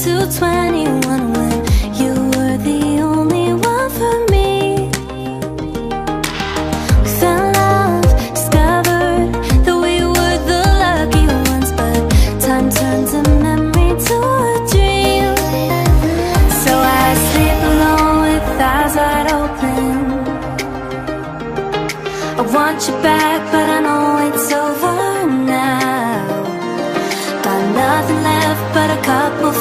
to 21 when you were the only one for me. We fell in love, discovered that we were the lucky ones, but time turns a memory to a dream. So I sleep alone with eyes wide open. I want you back, but I know it's over now. Got nothing left but a couple